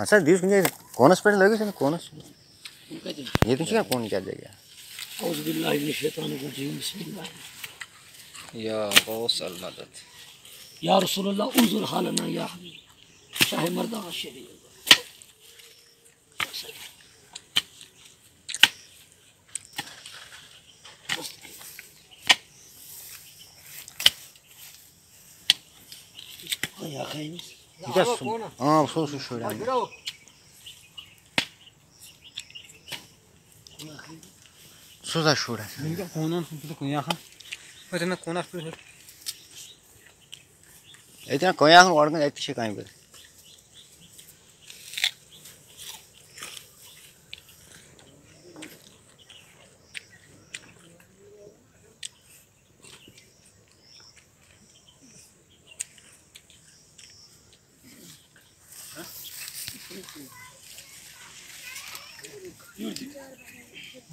Sen diyorsun ki konuş böyle lagıyorsun konuş. Yedin ki konu gelecek ya. Euzubillahimineşşeytanirracim. Bismillah. Ya Gaus al-Madad. Ya Resulallah uzur halana ya Habib. Şah-ı Merdan Şerif. Ya kaymış. Gidersin. Aa sosu şöyle. Su da şöyle. Konan bir konya ha. Ötene konaş bir. Etine koyağın organ et şey kayın böyle.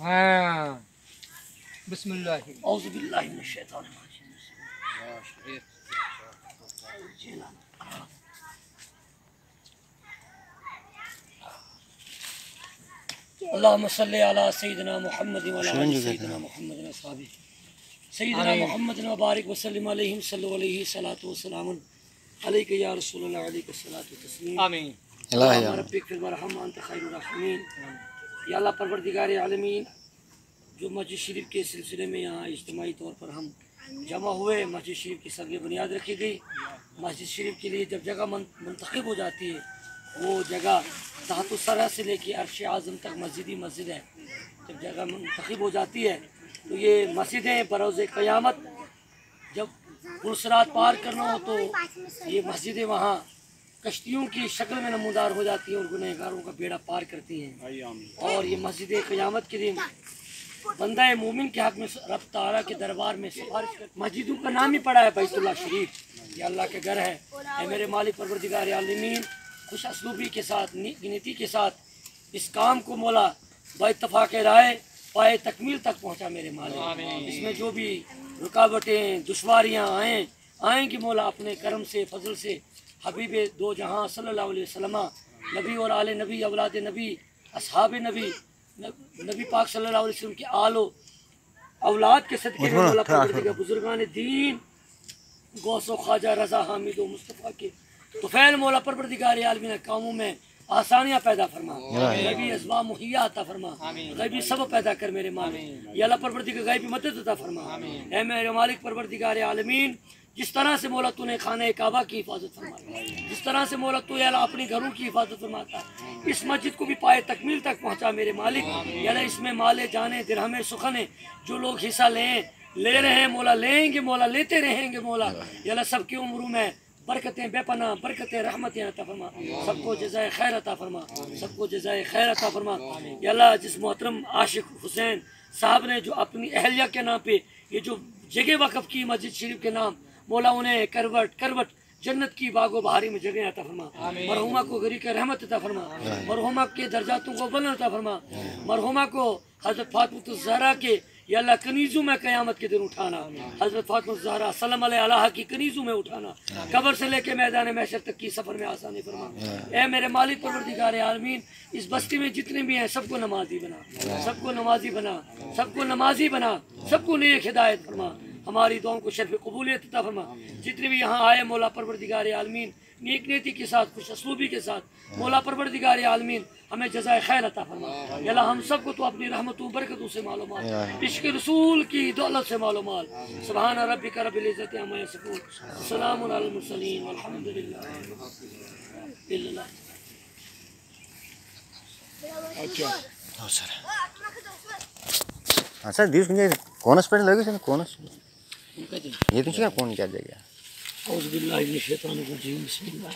Ha. Bismillah. Euzubillahimineşşeytanirracim. Ya şerif. Allahümme salli ala seyyidina Muhammedin ve ala ali seyyidina Muhammedin ve ashabihi. Seyyidina Muhammedin ve barik ve sellim aleyhim sallu aleyhi salatu ve selamun. Aleyke ya Resulallah aleyke salatu ve teslim. Amin. İlahi ya. Rabbik fil merham ente hayrul rahimin. یا اللہ پروردگار عالمین جو مسجد شریف کے سلسلے میں یہاں اجتماعی طور پر ہم جمع ہوئے، مسجد شریف کی سنگ بنیاد رکھی گئی. مسجد شریف کے لیے جب جگہ منتخب ہو جاتی ہے، وہ جگہ تحت الثری سے لے کے عرش اعظم تک مسجد ہی مسجد ہے. جب جگہ منتخب ہو جاتی ہے تو یہ مسجدیں بروز قیامت جب پرسرات پار کرنا ہو تو یہ مسجدیں وہاں کشتیوں کی شکل میں نمودار ہو جاتی ہیں اور گنہگاروں کا بیڑا پار کرتی ہیں. اور یہ مسجد قیامت کے دن بندہ مومن کے حق میں رب تعالیٰ کے دربار میں سفارش کرتی. مسجدوں کا نام ہی پڑا ہے بیت اللہ شریف، یہ اللہ کے گھر ہے. اے میرے مالک پروردگار عالمین، خوش اسلوبی کے ساتھ، نیتی کے ساتھ اس کام کو مولا با اتفاق رائے پائے تکمیل تک پہنچا میرے مالک. اس میں جو بھی رکاوٹیں دشواریاں آئیں گی مولا اپنے کرم سے فضل سے حبیب دو جہاں صلی اللہ علیہ وسلم، نبی اور آل نبی، اولاد نبی، اصحاب نبی، نبی پاک صلی اللہ علیہ وسلم کے آل و اولاد کے صدقے میں مولا پروردگار بزرگان دین غوث و خواجہ رضا حامد و مصطفیٰ کے طفیل مولا پروردگار عالمین کاموں میں آسانیاں پیدا فرما، غیبی اسباب مہیا عطا فرما، غیبی سبب پیدا کر میرے مالک. یا اللہ پروردگار غیبی مدد عطا فرما. اے میرے مالک پروردگار عالمین، جس طرح سے مولا تو نے خانہ کعبہ کی حفاظت فرمائی، جس طرح سے مولا تو یا اللہ اپنے گھروں کی حفاظت فرماتا ہے، اس مسجد کو بھی پائے تکمیل تک پہنچا میرے مالک. یا اللہ اس میں مالے جانے درہمیں سخنے جو لوگ حصہ لے رہے ہیں مولا، لیں گے مولا، لیتے رہیں گے مولا. یا اللہ سب کی عمروں میں برکتیں بے پناہ، برکتیں رحمتیں عطا فرما. سب کو جزائے خیر عطا فرما، سب کو جزائے خیر عطا فرما. یا اللہ جس محترم عاشق حسین صاحب نے جو اپنی اہلیہ کے نام پہ یہ جو جگہ وقف کی مسجد شریف کے نام، مولا انہیں کروٹ جنت کی باغ و بہاری میں جگہ عطا فرما. مرحومہ کو غریق رحمت عطا فرما، مرحومہ کے درجاتوں کو بلند عطا فرما. مرحومہ کو حضرت فاطمہ الزہرا کے یا اللہ کنیزوں میں قیامت کے دن اٹھانا، حضرت فاطمہ الزہرا سلام علیہ کی کنیزوں میں اٹھانا، قبر سے لے کے میدان محشر تک کی سفر میں آسانی فرما. اے میرے مالک پروردگار عالمین، اس بستی میں جتنے بھی ہیں سب کو نمازی بنا، سب کو نمازی بنا، سب کو نمازی بنا، سب کو نیک ہدایت فرما. ہماری دعاؤں کو شرف قبولیت عطا فرما. جتنے بھی یہاں آئے مولا پروردگار عالمین نیک نیتی کے ساتھ، خوش اسلوبی کے ساتھ، مولا پروردگار عالمین ہمیں جزائے خیر عطا فرما. یا اللہ ہم سب کو تو اپنی رحمتوں برکتوں سے معلومات، عشق رسول کی دولت سے معلومات. سبحان ربک رب العزت عما یصفون، سلام علی المرسلین والحمد للہ. Sen diyorsun ki konuş böyle lagıyorsun konuş. Yedin ki konu gelecek ya. Euzubillahimineşşeytanirracim. Bismillah.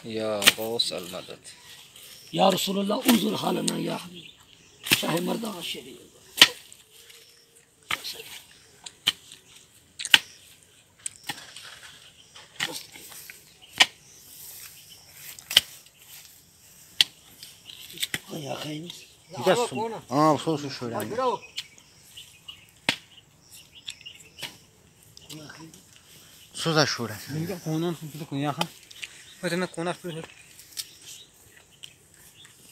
Ya Gaus al-Madad. یا رسول اللہ انظر حالنا یا حبیب. شاہ مردان شریف. Ya kaymış. Gidersin. Aa sosu şöyle. Su da şöyle. Konan bir konya ha. Ötene konaş bir.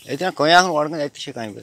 اتنا کوئی آخر وڑ گئے اتنے کہیں پہ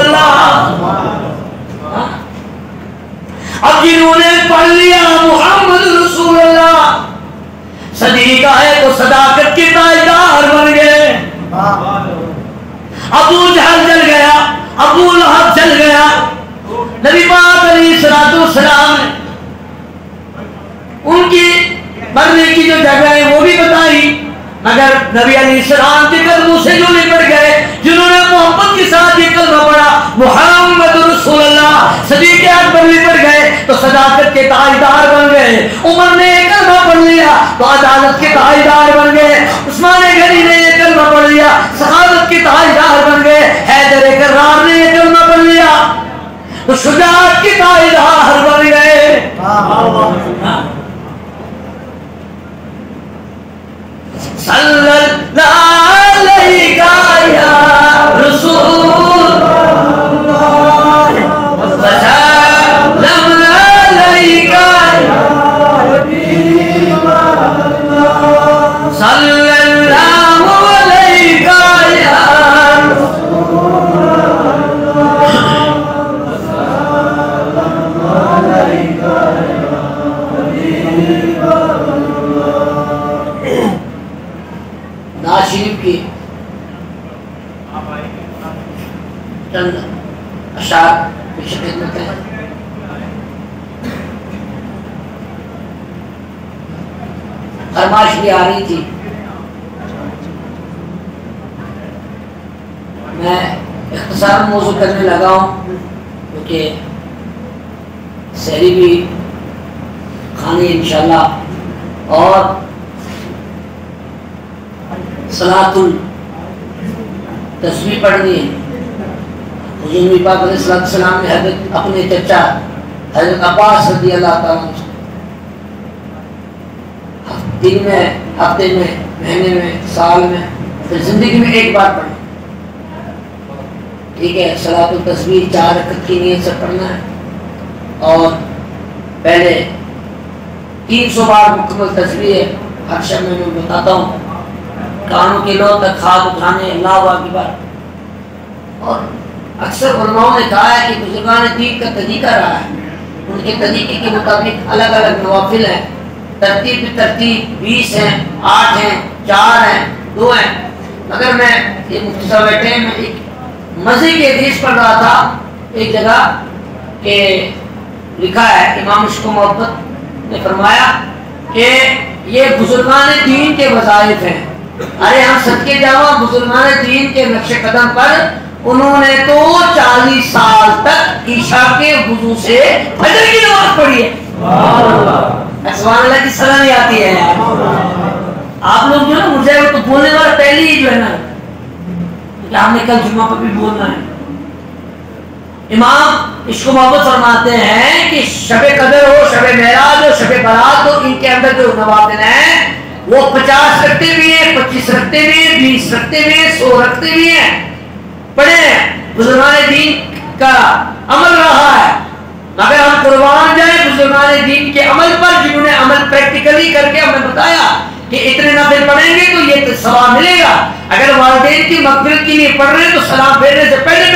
اللہ. اب جنہوں نے پڑھ لیا محمد رسول اللہ صدیق ہے تو صداقت کے تاجدار بن گئے. ابو جہل جل گیا, ابو لہب جل گیا. نبی پاک علیہ السلام نے ان کی مرنے کی جو جگہ ہے وہ بھی بتائی, مگر نبی علیہ السلام کے قدموں سے جو لپٹ گئے, جنہوں نے محبت کے ساتھ یہ کلمہ پڑھا محمد رسول اللہ صدیق اکبر لپٹ گئے تو صداقت کے تاجدار بن گئے. عمر نے یہ کلمہ پڑھ لیا تو عدالت کے تاجدار بن گئے. عثمان غنی نے یہ کلمہ پڑھ لیا صحابت کے تاجدار بن گئے. حیدر کرار نے یہ کلمہ پڑھ لیا تو شجاعت کے تاجدار بن گئے. صلی اللہ علیہ یا رسول اللہ وسلم علیہ یا حبیب اللہ صلی اللہ علیہ یا رسول اللہ علیہ یا حبیب نواز شریف کی چند اشعار پیش خدمت ہے. فرمائش بھی آ رہی تھی, میں اختصار موضوع کرنے لگا ہوں کیونکہ سحری بھی کھانی انشاءاللہ اور صلاۃ التسبیح پڑھنی ہے. حضور نبی پاک علیہ السلام نے حضرت اپنے چچا حضرت عباس رضی اللہ تعالیٰ دن میں, ہفتے میں, مہینے میں, سال میں, پھر زندگی میں ایک بار پڑھیں. ٹھیک ہے, صلاۃ التسبیح 4 رکعت کی نیت سے پڑھنا ہے اور پہلے 300 بار مکمل تسبیح ہے. ہر شب میں بتاتا ہوں, کانوں کے لو تک خاک اٹھانے اللہ اکبر. اور اکثر علماء نے کہا ہے کہ بزرگان دین کا طریقہ رہا ہے, ان کے طریقے کے مطابق الگ الگ نوافل ہیں. ترتیب ترتیب 20 ہیں, 8 ہیں, 4 ہیں, 2 ہیں. مگر میں یہ مفتی صاحب بیٹھے ہیں, میں ایک مزے کی حدیث پڑھ رہا تھا ایک جگہ کہ لکھا ہے امام عشق و محبت نے فرمایا کہ یہ بزرگان دین کے وظائف ہیں. ارے ہم صدقے جاواں بزرگان دین کے نقش قدم پر انہوں نے تو 40 سال تک عشاء کے وضو سے فجر کی نماز پڑھی ہے. سبحان اللہ کی صلاح نہیں آتی ہے. آپ لوگ جو ہے مجھے تو بولنے والا پہلے ہی جو ہے نا, کہ ہم نے کل جمعہ پر بھی بولنا ہے. امام عشق و محبت فرماتے ہیں کہ شب قدر ہو, شب معراج ہو, شب برات ہو, ان کے اندر جو نوافل ہیں وہ 50 رکھتے بھی ہیں, 25 رکھتے بھی ہیں, 20 رکھتے بھی ہیں, 100 رکھتے بھی ہیں. پڑھے بزرگان دین کا عمل رہا ہے. مگر ہم قربان جائیں بزرگان دین کے عمل پر, جنہوں نے عمل پریکٹیکلی کر کے ہمیں بتایا کہ اتنے نفل پڑھیں گے تو یہ ثواب ملے گا. اگر والدین کی مغفرت کے لیے پڑھ رہے ہیں تو سلام پھیرنے سے پہلے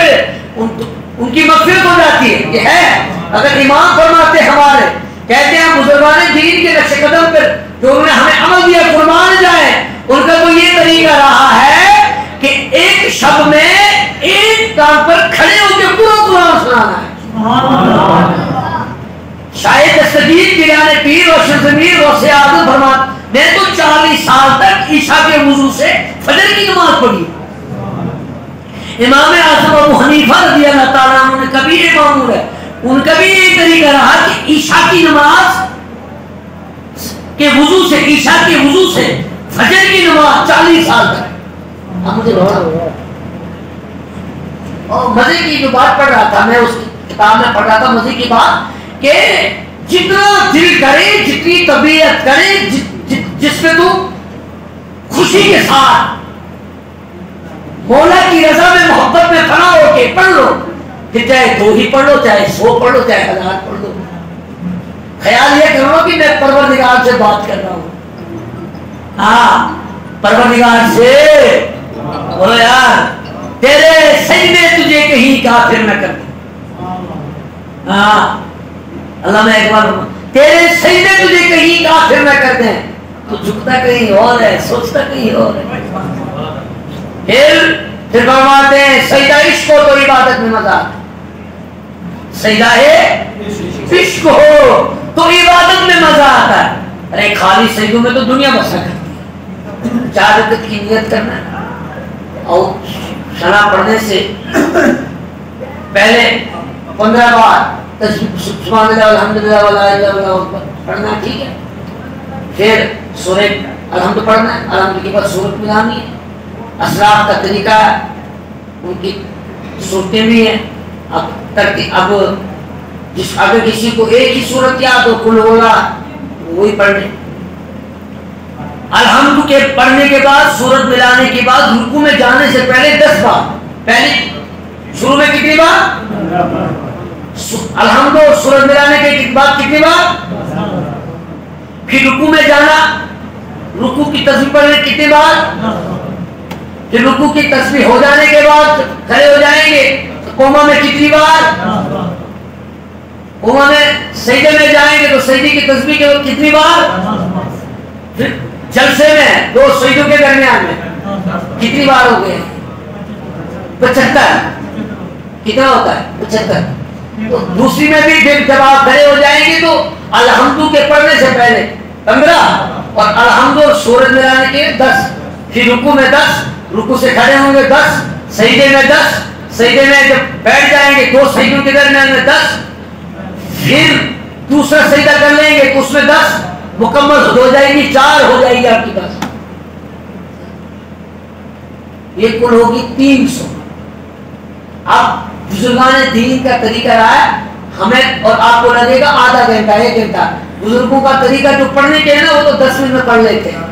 ان کی مغفرت ہو جاتی ہے. یہ ہے اگر امام فرماتے ہمارے کہتے ہیں بزرگان دین کے نقش قدم پر جو انہوں نے ہمیں عمل دیا قربان جائیں, ان کا تو یہ طریقہ رہا ہے کہ ایک شب میں ایک کام پر کھڑے ہو کے پورا قرآن سنانا ہے. شاید دستگیر گریان پیر اور شمسمیر اور سیادت فرماتے میں تو 40 سال تک عشاء کے وضو سے فجر کی نماز پڑھی. امام اعظم ابو حنیفہ رضی اللہ تعالیٰ عنہ نے کبھی ایک معمول ہے, ان کا بھی یہ طریقہ رہا کہ عشاء کی نماز کے وضو سے, عشاء کے وضو سے فجر کی نماز 40 سال تک. اب مجھے بتاؤ, اور مزے کی جو بات پڑھ رہا تھا, میں اس کتاب میں پڑھ رہا تھا مزے کی بات کہ جتنا دل کرے, جتنی طبیعت کرے, جس میں تو خوشی کے ساتھ مولا کی رضا میں محبت میں فنا ہو کے پڑھ لو, کہ چاہے 2 ہی پڑھ لو, چاہے 100 پڑھ لو, چاہے 1000 پڑھ لو. خیال یہ کرو کہ میں پروردگار سے بات کر رہا ہوں. ہاں, پروردگار سے بولو یار تیرے سجدے تجھے کہیں کافر نہ کر دیں. ہاں اللہ میں ایک بار تیرے سجدے تجھے کہیں کافر نہ کر دیں. تو جھکتا کہیں اور ہے, سوچتا کہیں اور ہے. پھر فرماتے ہیں سجدہ عشق ہو تو عبادت میں مزہ آتا ہے. سجدہ ہے عشق ہو تو عبادت میں مزہ آتا ہے. ارے خالی سجدوں میں تو دنیا بسا کرتی ہے. 4 رکعت کی نیت کرنا اور شنا پڑھنے سے پہلے 15 بار سبحان اللہ الحمدللہ ولا الہ الا اللہ پڑھنا ٹھیک ہے. پھر سورہ الحمد پڑھنا ہے, الحمد کے بعد سورت ملانی ہے. اسلاف کا طریقہ ہے, ان کی صورتیں بھی ہیں. اب اگر کسی کو ایک ہی صورت یاد ہو کل ہوگا وہی پڑھنے. الحمد کے پڑھنے کے بعد سورت ملانے کے بعد رکوع میں جانے سے پہلے 10 بار. پہلے شروع میں کتنی بار الحمد اور سورت ملانے کے بعد کتنی بار. پھر رکوع میں جانا, رکوع کی تسبیح پڑھنے کتنی بار. پھر رکوع کی تسبیح ہو جانے کے بعد کھڑے ہو جائیں گے قوما میں کتنی بار. قوما میں سجدے میں جائیں گے تو سجدے کی تسبیح کے بعد کتنی بار. پھر جلسے میں 2 سجدوں کے درمیان میں کتنی بار ہو گئے 75. کتنا ہوتا ہے 75. تو دوسری میں بھی پھر جب آپ کھڑے ہو جائیں گے تو الحمد کے پڑھنے سے پہلے 15 اور الحمد اور سورت ملانے کے 10. پھر رکوع میں 10, رکوع سے کھڑے ہوں گے 10, سجدے میں 10, سجدے میں جب بیٹھ جائیں گے 2 سجدوں کے درمیان میں 10, پھر دوسرا سجدہ کر لیں گے تو اس میں 10 مکمل ہو جائے گی, 4 ہو جائے گی آپ کی 10. یہ کل ہوگی 300. اب بزرگان دین کا طریقہ رہا ہے, ہمیں اور آپ کو لگے گا آدھا گھنٹہ 1 گھنٹہ. بزرگوں کا طریقہ جو پڑھنے کے ہے نا وہ تو 10 منٹ میں پڑھ لیتے ہیں.